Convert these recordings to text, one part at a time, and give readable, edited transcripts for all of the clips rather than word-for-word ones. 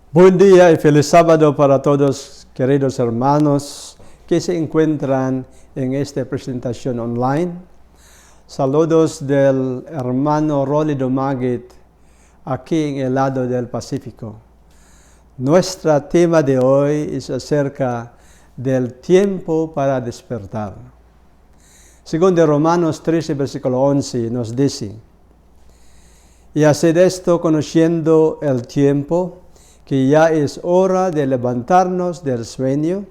Buen día y feliz sábado para todos, queridos hermanos que se encuentran en esta presentación online. Saludos del hermano Rolly Domagit, aquí en el lado del Pacífico. Nuestro tema de hoy es acerca del tiempo para despertar. Según de Romanos 13, versículo 11, nos dice: y haced esto conociendo el tiempo, que ya es hora de levantarnos del sueño,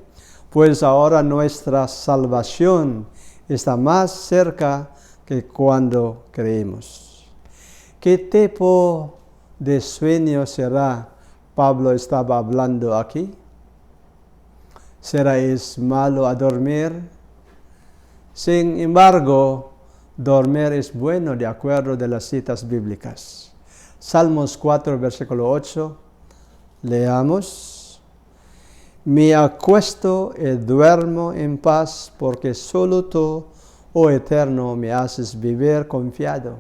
pues ahora nuestra salvación está más cerca que cuando creímos. ¿Qué tipo de sueño será? Pablo estaba hablando aquí. ¿Será es malo a dormir? Sin embargo, dormir es bueno de acuerdo de las citas bíblicas. Salmos 4, versículo 8. Leamos: me acuesto y duermo en paz, porque solo tú, oh Eterno, me haces vivir confiado.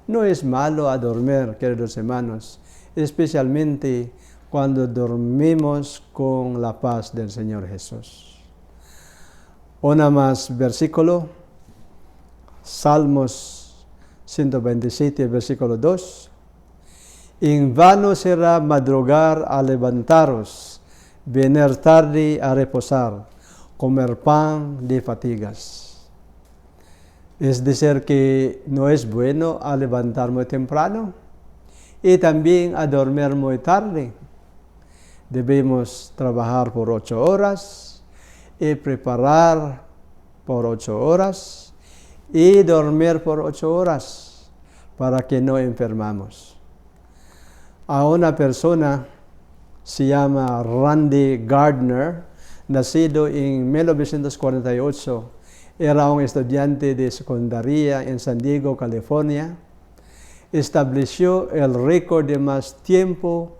No es malo a dormir, queridos hermanos, especialmente cuando dormimos con la paz del Señor Jesús. Una más versículo, Salmos 127, versículo 2. En vano será madrugar a levantaros, venir tarde a reposar, comer pan de fatigas. Es decir, que no es bueno a levantar muy temprano y también a dormir muy tarde. Debemos trabajar por 8 horas y preparar por 8 horas y dormir por 8 horas para que no enfermamos. A una persona se llama Randy Gardner, nacido en 1948. Era un estudiante de secundaria en San Diego, California. Estableció el récord de más tiempo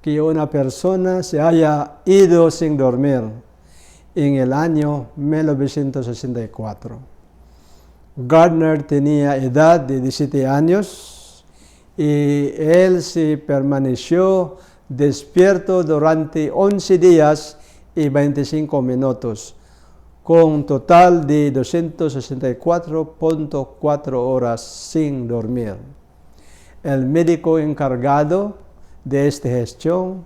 que una persona se haya ido sin dormir en el año 1964. Gardner tenía edad de 17 años. Y él se permaneció despierto durante 11 días y 25 minutos, con un total de 264.4 horas sin dormir. El médico encargado de esta gestión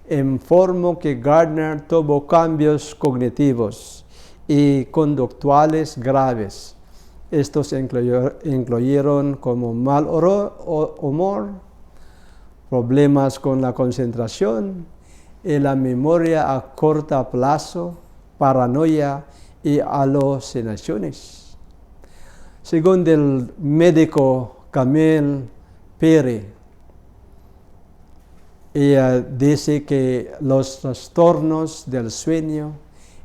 informó que Gardner tuvo cambios cognitivos y conductuales graves. Estos incluyeron como mal humor, problemas con la concentración y la memoria a corto plazo, paranoia y alucinaciones. Según el médico Camille Perry, ella dice que los trastornos del sueño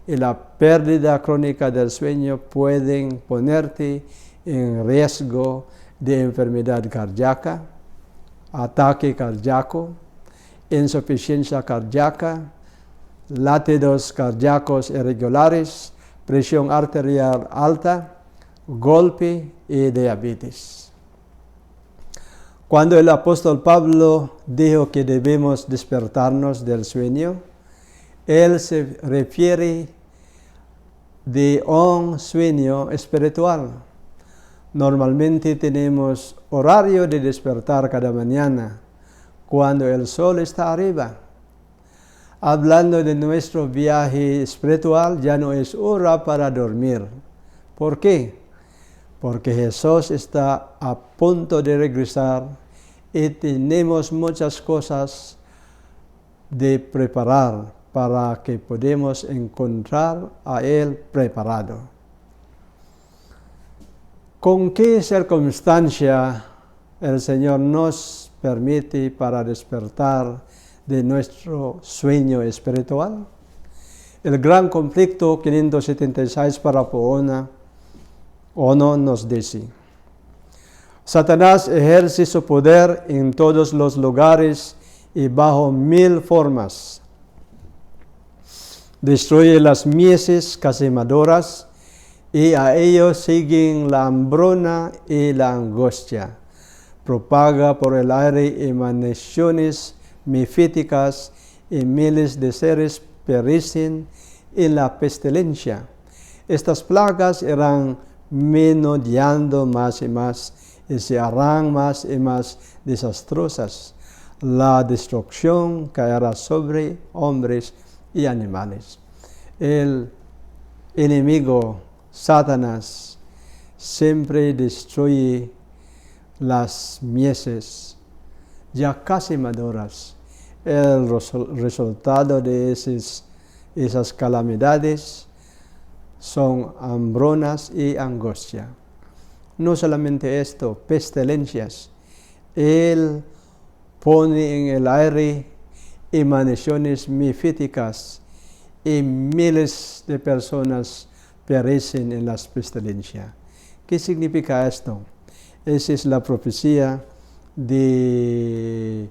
y la pérdida crónica del sueño pueden ponerte en riesgo de enfermedad cardíaca, ataque cardíaco, insuficiencia cardíaca, latidos cardíacos irregulares, presión arterial alta, golpe y diabetes. Cuando el apóstol Pablo dijo que debemos despertarnos del sueño, él se refiere de un sueño espiritual. Normalmente tenemos horario de despertar cada mañana, cuando el sol está arriba. Hablando de nuestro viaje espiritual, ya no es hora para dormir. ¿Por qué? Porque Jesús está a punto de regresar y tenemos muchas cosas de preparar para que podamos encontrar a Él preparado. ¿Con qué circunstancia el Señor nos permite para despertar de nuestro sueño espiritual? El gran conflicto 576 para Poona 1 nos dice: Satanás ejerce su poder en todos los lugares y bajo 1000 formas. Destruye las mieses cazamadoras y a ellos siguen la hambruna y la angustia. Propaga por el aire emanaciones mefíticas y miles de seres perecen en la pestilencia. Estas plagas irán menudeando más y más y se harán más y más desastrosas. La destrucción caerá sobre hombres y animales. El enemigo, Satanás, siempre destruye las mieses ya casi maduras. El resultado de esas calamidades son hambrunas y angustia. No solamente esto, pestilencias. Él pone en el aire emanaciones mefíticas y miles de personas perecen en las pestilencias. ¿Qué significa esto? Esa es la profecía de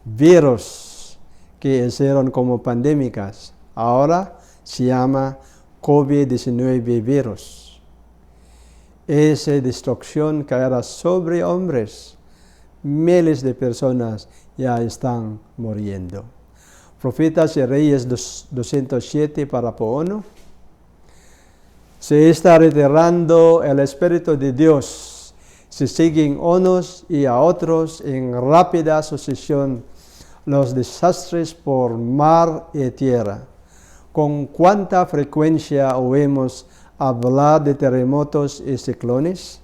virus que hicieron como pandémicas. Ahora se llama COVID-19 virus. Esa destrucción caerá sobre hombres. Miles de personas ya están muriendo. Profetas y Reyes 207 para Poono. Se está retirando el Espíritu de Dios. Se siguen unos y a otros en rápida sucesión los desastres por mar y tierra. Con cuánta frecuencia oímos hablar de terremotos y ciclones,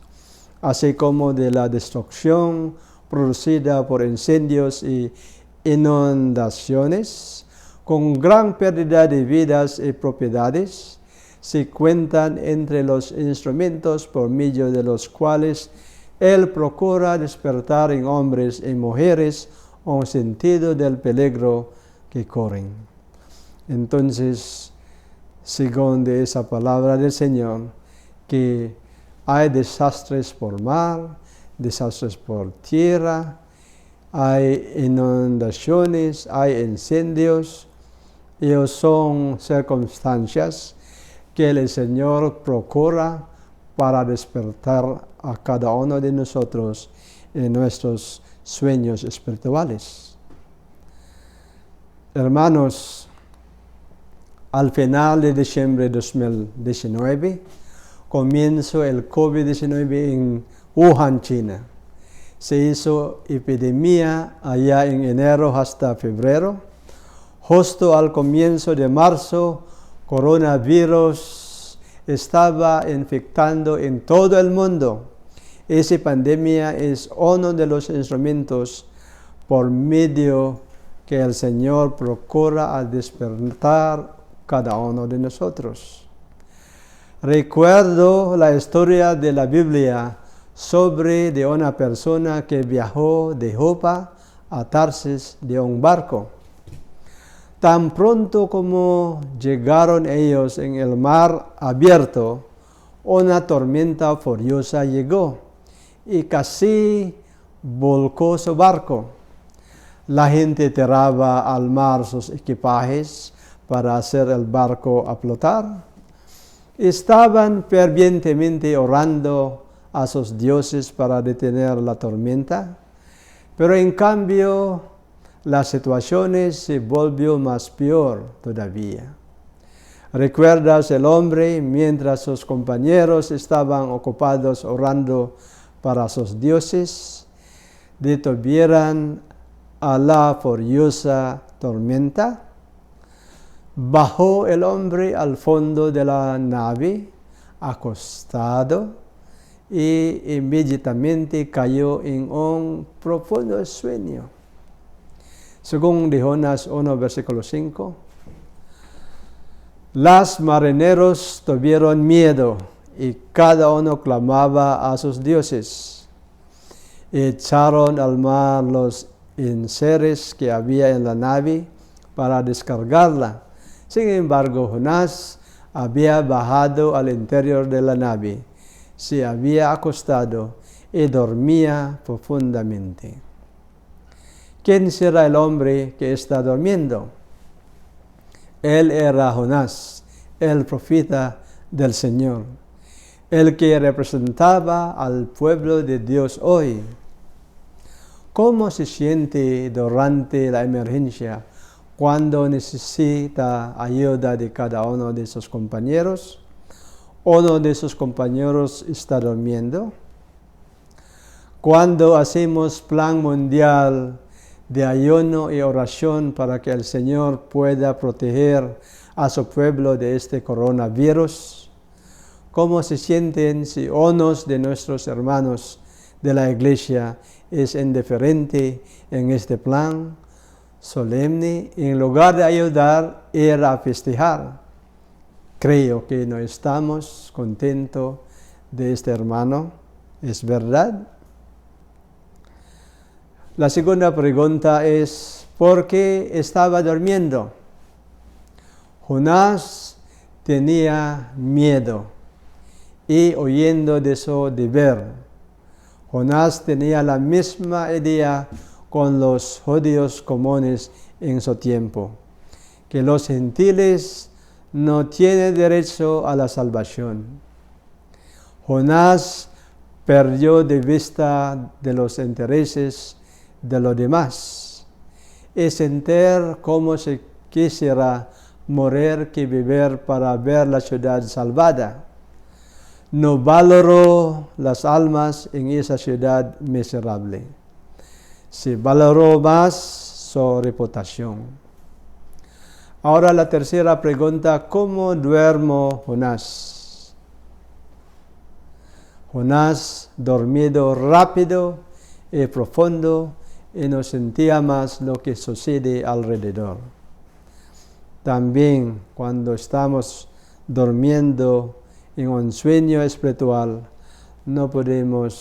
así como de la destrucción producida por incendios y inundaciones, con gran pérdida de vidas y propiedades. Se cuentan entre los instrumentos por medio de los cuales Él procura despertar en hombres y mujeres un sentido del peligro que corren. Entonces, según de esa palabra del Señor, que hay desastres por mar, desastres por tierra, hay inundaciones, hay incendios. Ellos son circunstancias que el Señor procura para despertar a cada uno de nosotros en nuestros sueños espirituales. Hermanos, al final de diciembre de 2019, comenzó el COVID-19 en Wuhan, China. Se hizo epidemia allá en enero hasta febrero. Justo al comienzo de marzo, coronavirus estaba infectando en todo el mundo. Esa pandemia es uno de los instrumentos por medio que el Señor procura al despertar cada uno de nosotros. Recuerdo la historia de la Biblia sobre de una persona que viajó de Jopa a Tarsis de un barco. Tan pronto como llegaron ellos en el mar abierto, una tormenta furiosa llegó y casi volcó su barco. La gente tiraba al mar sus equipajes para hacer el barco a flotar. Estaban fervientemente orando a sus dioses para detener la tormenta, pero en cambio la situación se volvió más peor todavía. ¿Recuerdas el hombre mientras sus compañeros estaban ocupados orando para sus dioses, detuvieran a la furiosa tormenta? Bajó el hombre al fondo de la nave, acostado, y inmediatamente cayó en un profundo sueño. Según de Jonás 1, versículo 5, los marineros tuvieron miedo y cada uno clamaba a sus dioses. Echaron al mar los enseres que había en la nave para descargarla. Sin embargo, Jonás había bajado al interior de la nave, se había acostado y dormía profundamente. ¿Quién será el hombre que está durmiendo? Él era Jonás, el profeta del Señor, el que representaba al pueblo de Dios hoy. ¿Cómo se siente durante la emergencia cuando necesita ayuda de cada uno de sus compañeros? Uno de sus compañeros está durmiendo. Cuando hacemos plan mundial de ayuno y oración para que el Señor pueda proteger a su pueblo de este coronavirus, ¿cómo se sienten si uno de nuestros hermanos de la iglesia es indiferente en este plan solemne? En lugar de ayudar, ir a festejar. Creo que no estamos contentos de este hermano. ¿Es verdad? La segunda pregunta es, ¿por qué estaba durmiendo? Jonás tenía miedo y huyendo de su deber. Jonás tenía la misma idea con los judíos comunes en su tiempo, que los gentiles no tienen derecho a la salvación. Jonás perdió de vista de los intereses de los demás y sentir como si quisiera morir que vivir para ver la ciudad salvada. No valoró las almas en esa ciudad miserable. Se valoró más su reputación. Ahora la tercera pregunta, ¿cómo duermo Jonás? Jonás dormido rápido y profundo y no sentía más lo que sucede alrededor. También cuando estamos durmiendo en un sueño espiritual, no podemos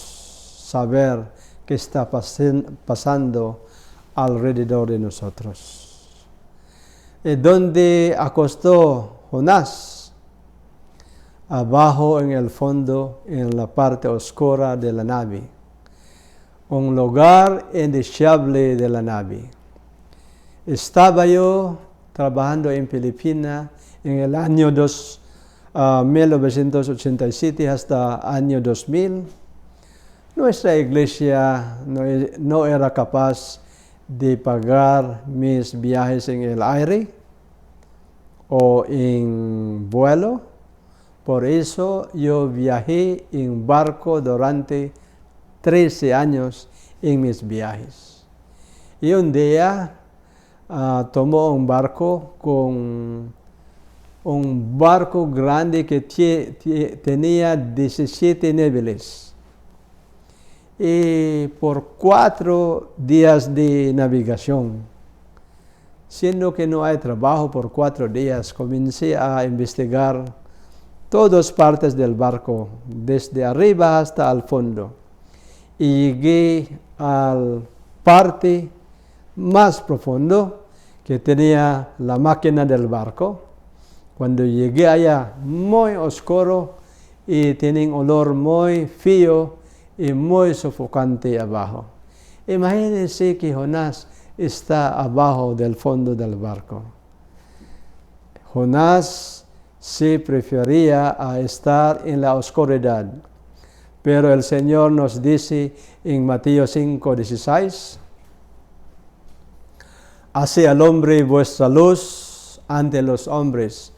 saber qué está pasando alrededor de nosotros. ¿Y dónde acostó Jonás? Abajo en el fondo, en la parte oscura de la nave. Un lugar indeseable de la nave. Estaba yo trabajando en Filipinas en el año 1987 hasta año 2000. Nuestra iglesia no era capaz de pagar mis viajes en el aire o en vuelo. Por eso yo viajé en barco durante 13 años en mis viajes. Y un día tomó un barco grande que tenía 17 niveles. Y por 4 días de navegación, siendo que no hay trabajo por 4 días, comencé a investigar todas partes del barco, desde arriba hasta el fondo. Y llegué a la parte más profundo que tenía la máquina del barco. Cuando llegué allá, muy oscuro y tenía un olor muy feo y muy sofocante abajo. Imagínense que Jonás está abajo del fondo del barco. Jonás se prefería a estar en la oscuridad. Pero el Señor nos dice en Mateo 5:16, «Hace al hombre vuestra luz ante los hombres,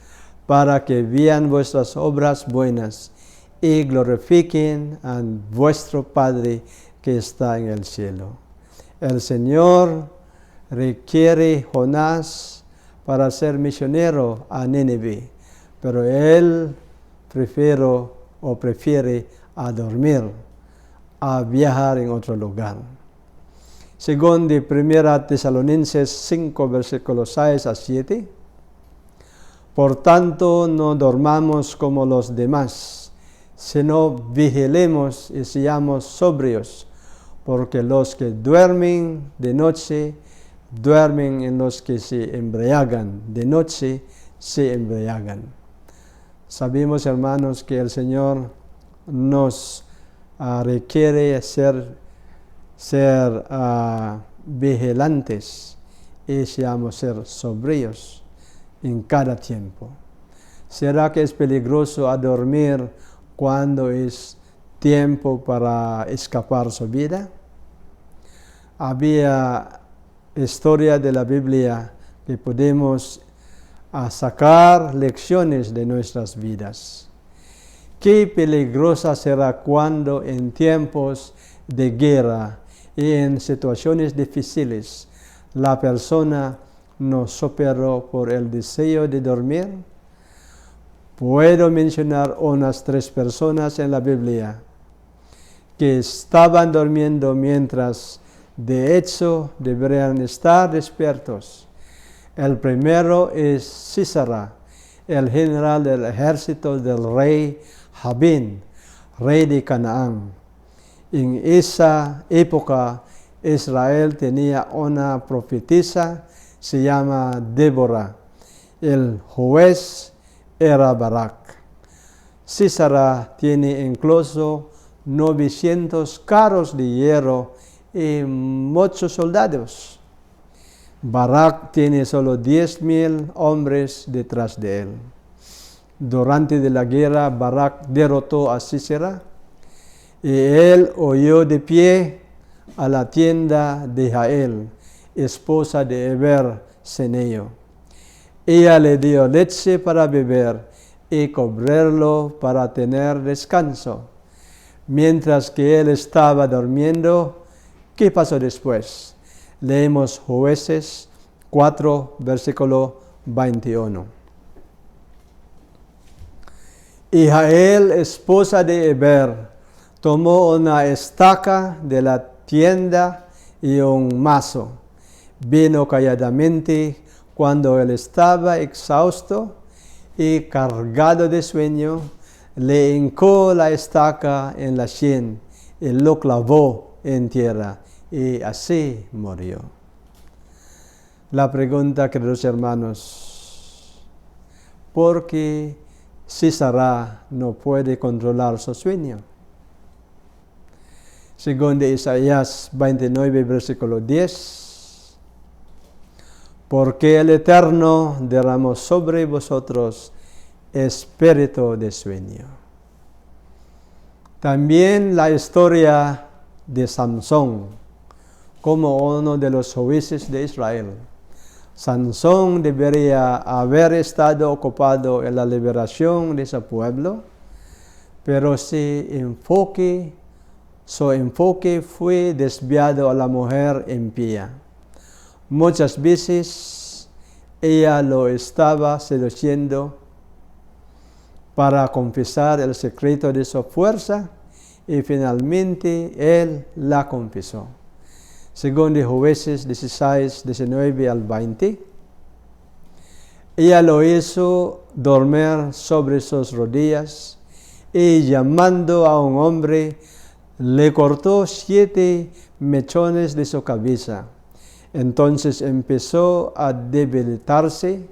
para que vean vuestras obras buenas y glorifiquen a vuestro Padre que está en el cielo». El Señor requiere Jonás para ser misionero a Nínive, pero él prefiere a dormir, a viajar en otro lugar. Según de 1 Tesalonicenses 5, versículos 6 a 7, «Por tanto, no dormamos como los demás, sino vigilemos y seamos sobrios, porque los que duermen de noche, duermen en los que se embriagan, de noche se embriagan». Sabemos, hermanos, que el Señor nos requiere ser vigilantes y seamos ser sobrios en cada tiempo. ¿Será que es peligroso a dormir cuando es tiempo para escapar su vida? había historia de la Biblia que podemos sacar lecciones de nuestras vidas. Qué peligrosa será cuando en tiempos de guerra y en situaciones difíciles la persona no superó por el deseo de dormir. Puedo mencionar unas 3 personas en la Biblia que estaban durmiendo mientras de hecho deberían estar despiertos. El primero es Sísara, el general del ejército del rey Jabín, rey de Canaán. En esa época Israel tenía una profetisa, se llama Débora. El juez era Barak. Sísara tiene incluso 900 carros de hierro y muchos soldados. Barak tiene solo 10,000 hombres detrás de él. Durante la guerra, Barak derrotó a Sísera y él huyó de pie a la tienda de Jael, esposa de Heber Ceneo. Ella le dio leche para beber y cubrirlo para tener descanso. Mientras que él estaba durmiendo, ¿qué pasó después? Leemos Jueces 4, versículo 21. Y Jael, esposa de Heber, tomó una estaca de la tienda y un mazo. Vino calladamente cuando él estaba exhausto y cargado de sueño, le hincó la estaca en la sien y lo clavó en tierra, y así murió. La pregunta, queridos hermanos, ¿por qué Sísara no puede controlar su sueño? Según de Isaías 29, versículo 10, porque el Eterno derramó sobre vosotros espíritu de sueño. También la historia de Sansón, como uno de los jueces de Israel. Sansón debería haber estado ocupado en la liberación de su pueblo, pero su enfoque fue desviado a la mujer impía. Muchas veces ella lo estaba seduciendo para confesar el secreto de su fuerza, y finalmente él la confesó. Según de Jueces 16, 19 al 20, ella lo hizo dormir sobre sus rodillas y llamando a un hombre, le cortó 7 mechones de su cabeza. Entonces empezó a debilitarse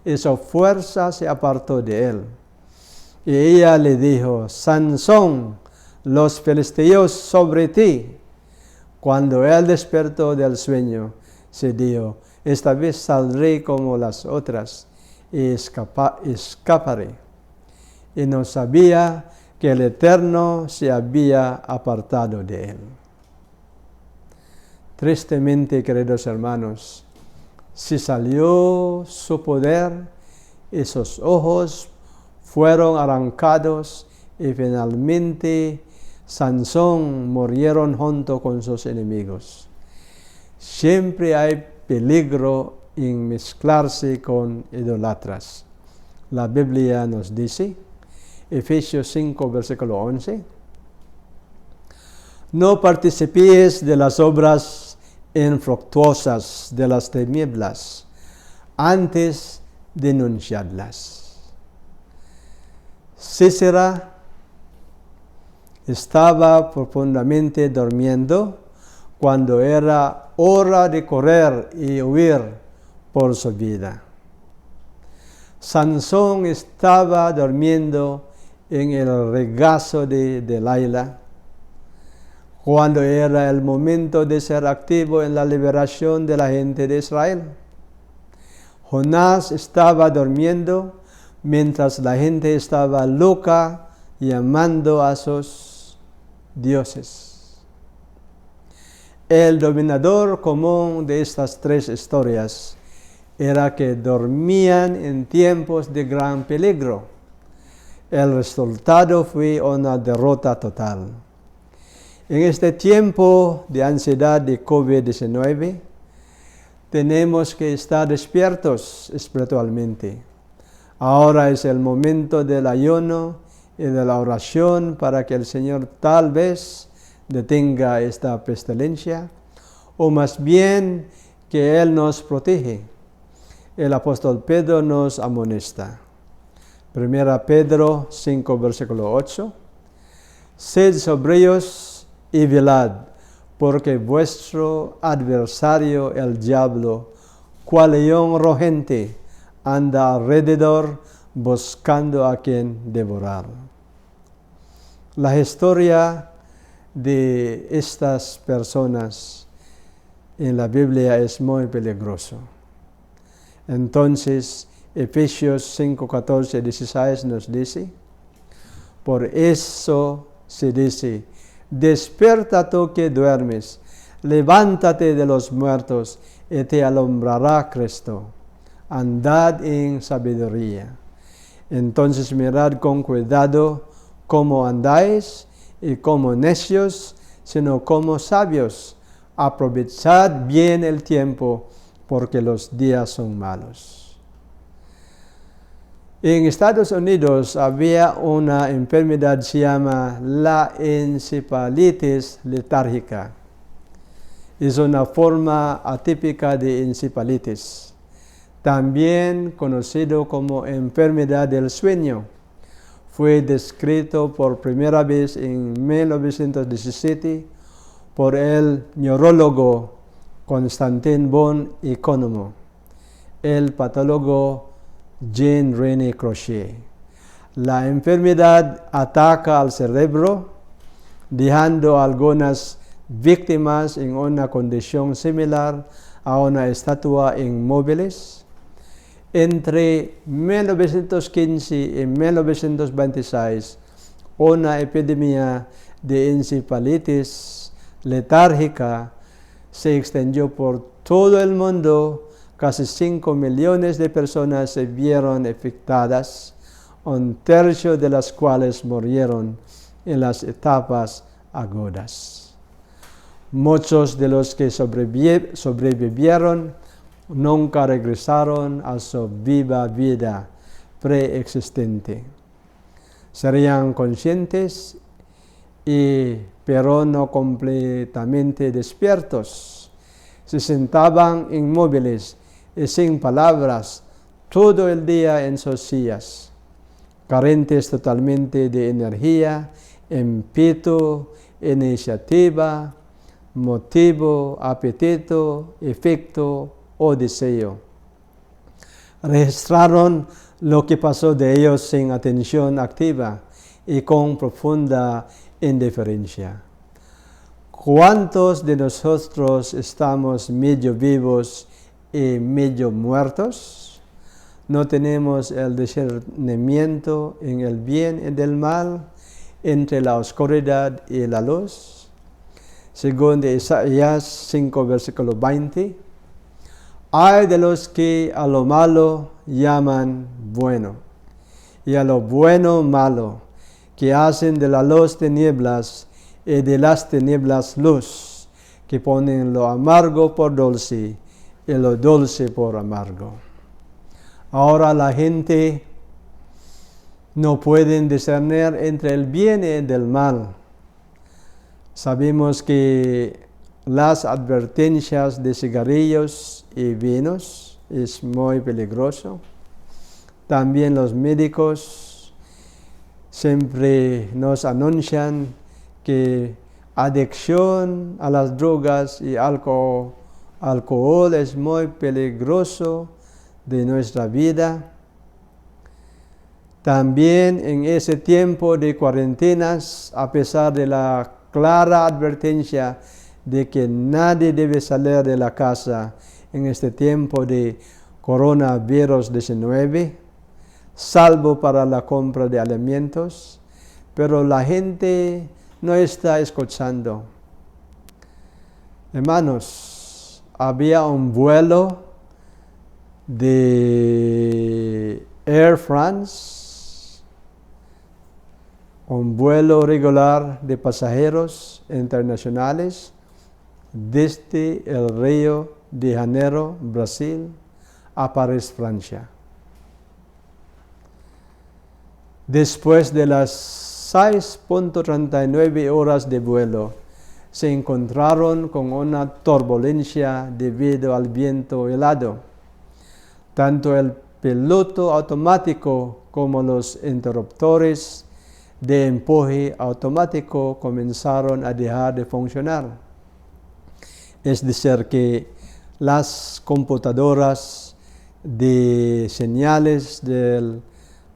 y su fuerza se apartó de él. Y ella le dijo: Sansón, los filisteos sobre ti. Cuando él despertó del sueño, se dijo: esta vez saldré como las otras y escaparé. Y no sabía que el Eterno se había apartado de él. Tristemente, queridos hermanos, se salió su poder y sus ojos fueron arrancados, y finalmente Sansón murieron junto con sus enemigos. Siempre hay peligro en mezclarse con idolatras. La Biblia nos dice, Efesios 5, versículo 11, no participéis de las obras infructuosas de las tinieblas, antes denunciadlas. Sísera estaba profundamente durmiendo cuando era hora de correr y huir por su vida. Sansón estaba durmiendo en el regazo de Delilah cuando era el momento de ser activo en la liberación de la gente de Israel. Jonás estaba durmiendo mientras la gente estaba loca llamando a sus dioses. El dominador común de estas tres historias era que dormían en tiempos de gran peligro. El resultado fue una derrota total. En este tiempo de ansiedad de COVID-19, tenemos que estar despiertos espiritualmente. Ahora es el momento del ayuno y de la oración para que el Señor tal vez detenga esta pestilencia, o más bien que Él nos protege. El apóstol Pedro nos amonesta. 1 Pedro 5, versículo 8. Sed sobrios y velad, porque vuestro adversario el diablo, cual león rugente, anda alrededor buscando a quien devorar. La historia de estas personas en la Biblia es muy peligroso. Entonces, Efesios 5, 14, 16 nos dice, por eso se dice, despierta tú que duermes, levántate de los muertos y te alumbrará Cristo. Andad en sabiduría. Entonces mirad con cuidado cómo andáis, y como necios, sino como sabios. Aprovechad bien el tiempo, porque los días son malos. En Estados Unidos había una enfermedad que se llama la encefalitis letárgica. Es una forma atípica de encefalitis, también conocido como enfermedad del sueño. Fue descrito por primera vez en 1917 por el neurólogo Constantin von Economo, el patólogo Jean-René Crochet. La enfermedad ataca al cerebro, dejando a algunas víctimas en una condición similar a una estatua inmóviles. Entre 1915 y 1926, una epidemia de encefalitis letárgica se extendió por todo el mundo. Casi 5 millones de personas se vieron afectadas, un tercio de las cuales murieron en las etapas agudas. Muchos de los que sobrevivieron nunca regresaron a su viva vida preexistente. Serían conscientes, pero no completamente despiertos. Se sentaban inmóviles y sin palabras todo el día en sus sillas, carentes totalmente de energía, ímpetu, iniciativa, motivo, apetito, efecto o deseo. Registraron lo que pasó de ellos sin atención activa y con profunda indiferencia. ¿Cuántos de nosotros estamos medio vivos y medio muertos? ¿No tenemos el discernimiento en el bien y el mal, entre la oscuridad y la luz? Según de Isaías 5, versículo 20, hay de los que a lo malo llaman bueno, y a lo bueno malo, que hacen de la luz tinieblas y de las tinieblas luz, que ponen lo amargo por dulce y lo dulce por amargo. Ahora la gente no puede discernir entre el bien y el mal. Sabemos que las advertencias de cigarrillos y vinos es muy peligroso. También los médicos siempre nos anuncian que adicción a las drogas y alcohol es muy peligroso de nuestra vida. También en ese tiempo de cuarentenas, a pesar de la clara advertencia de que nadie debe salir de la casa en este tiempo de coronavirus 19, salvo para la compra de alimentos, pero la gente no está escuchando. Hermanos, había un vuelo de Air France, un vuelo regular de pasajeros internacionales desde el Río de Janeiro, Brasil, a París, Francia. Después de las 6.39 horas de vuelo, se encontraron con una turbulencia debido al viento helado. Tanto el piloto automático como los interruptores de empuje automático comenzaron a dejar de funcionar. Es decir, que las computadoras de señales del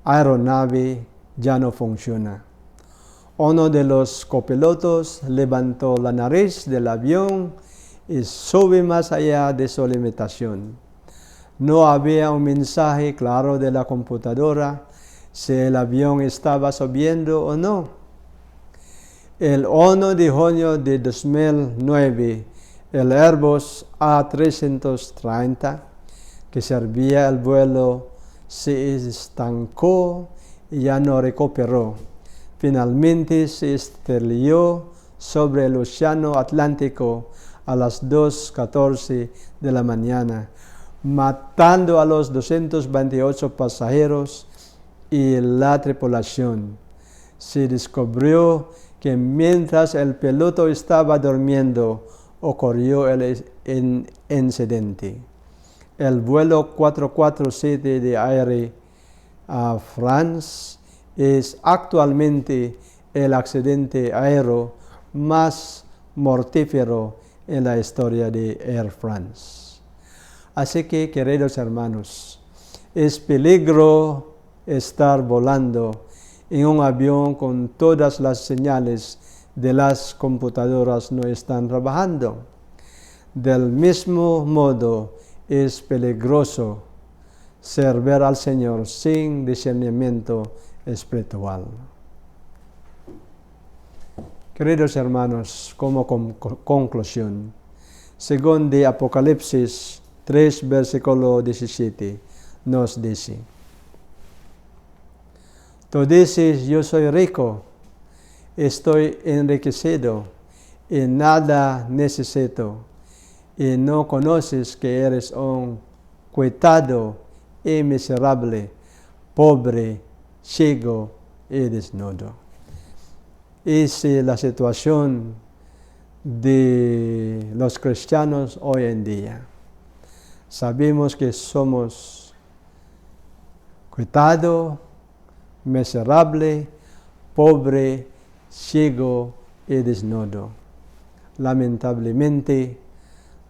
aeronave ya no funcionan. Uno de los copilotos levantó la nariz del avión y sube más allá de su limitación. No había un mensaje claro de la computadora si el avión estaba subiendo o no. El 1 de junio de 2009, el Airbus A330, que servía el vuelo, se estancó y ya no recuperó. Finalmente se estrelló sobre el Océano Atlántico a las 2:14 de la mañana, matando a los 228 pasajeros y la tripulación. Se descubrió que mientras el piloto estaba durmiendo, ocurrió el incidente. El vuelo 447 de Air France es actualmente el accidente aéreo más mortífero en la historia de Air France. Así que, queridos hermanos, es peligro estar volando en un avión con todas las señales de las computadoras no están trabajando. Del mismo modo, es peligroso servir al Señor sin discernimiento espiritual. Queridos hermanos, como conclusión, según de Apocalipsis 3, versículo 17, nos dice: tú dices, yo soy rico, estoy enriquecido y nada necesito, y no conoces que eres un cuitado y miserable, pobre, ciego y desnudo. Esa es la situación de los cristianos hoy en día. Sabemos que somos cuitado, miserable, pobre, ciego y desnudo. Lamentablemente,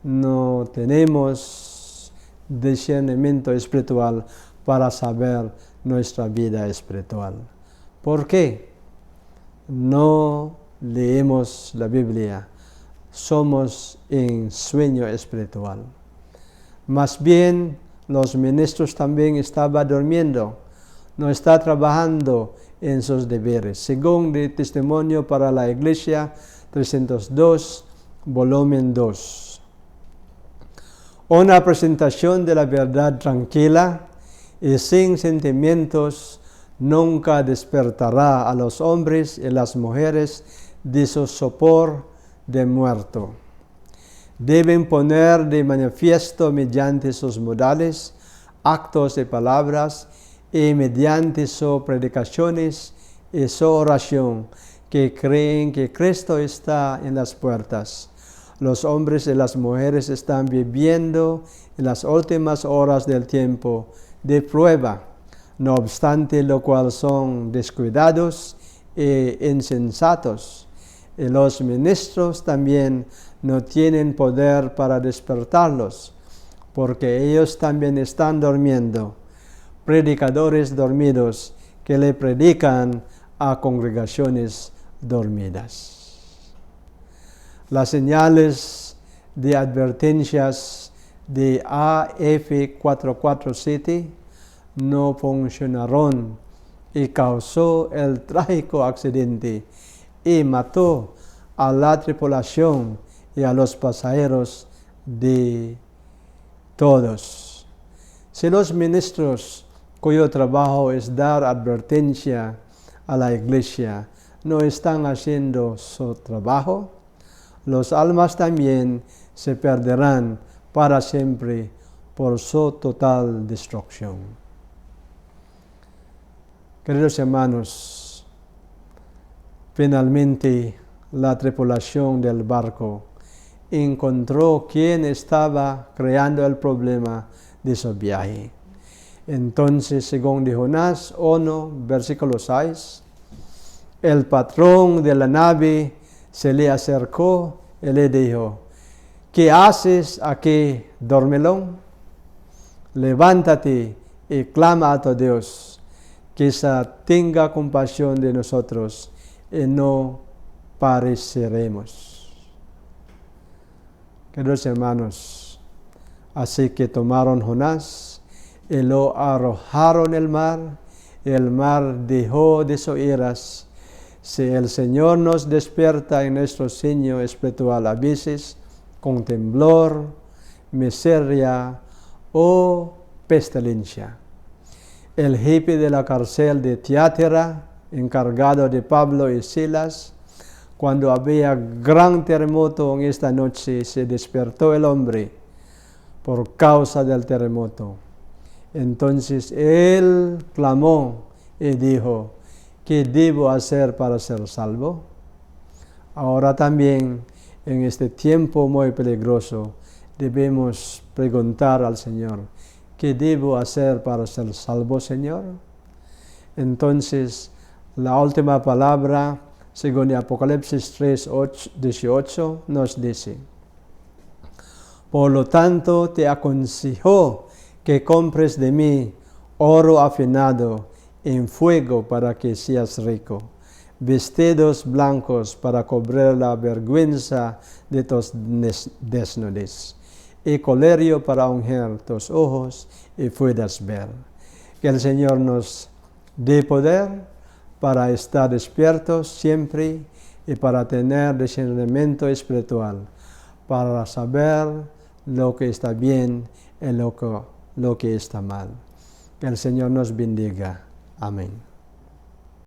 no tenemos discernimiento espiritual para saber nuestra vida espiritual. ¿Por qué? No leemos la Biblia. Somos en sueño espiritual. Más bien, los ministros también estaban durmiendo. No está trabajando en sus deberes. Según el Testimonio para la Iglesia 302, volumen 2. Una presentación de la verdad tranquila y sin sentimientos nunca despertará a los hombres y las mujeres de su sopor de muerto. Deben poner de manifiesto mediante sus modales, actos y palabras, y mediante sus predicaciones y su oración, que creen que Cristo está en las puertas. Los hombres y las mujeres están viviendo en las últimas horas del tiempo de prueba, no obstante lo cual son descuidados e insensatos. Y los ministros también no tienen poder para despertarlos, porque ellos también están durmiendo. Predicadores dormidos que le predican a congregaciones dormidas. Las señales de advertencias de AF447 no funcionaron y causó el trágico accidente y mató a la tripulación y a los pasajeros de todos. Si los ministros cuyo trabajo es dar advertencia a la iglesia no están haciendo su trabajo, los almas también se perderán para siempre por su total destrucción. Queridos hermanos, finalmente la tripulación del barco encontró quién estaba creando el problema de su viaje. Entonces, según de Jonás 1, versículo 6, el patrón de la nave se le acercó y le dijo: ¿qué haces aquí, dormilón? Levántate y clama a tu Dios, quizá tenga compasión de nosotros y no pereceremos. Queridos hermanos, así que tomaron Jonás y lo arrojaron al mar, y el mar dejó de sus iras. Si el Señor nos despierta en nuestro sueño espiritual a veces con temblor, miseria o pestilencia. El jefe de la cárcel de Tiatira, encargado de Pablo y Silas, cuando había gran terremoto en esta noche, se despertó el hombre por causa del terremoto. Entonces él clamó y dijo: ¿qué debo hacer para ser salvo? Ahora también, en este tiempo muy peligroso, debemos preguntar al Señor: ¿qué debo hacer para ser salvo, Señor? Entonces, la última palabra, según Apocalipsis 3:18, nos dice: por lo tanto, te aconsejo que compres de mí oro afinado en fuego para que seas rico, vestidos blancos para cubrir la vergüenza de tus desnudez, y colirio para ungir tus ojos y puedas ver. Que el Señor nos dé poder para estar despiertos siempre y para tener discernimiento espiritual, para saber lo que está bien y lo que está mal. Que el Señor nos bendiga. Amén.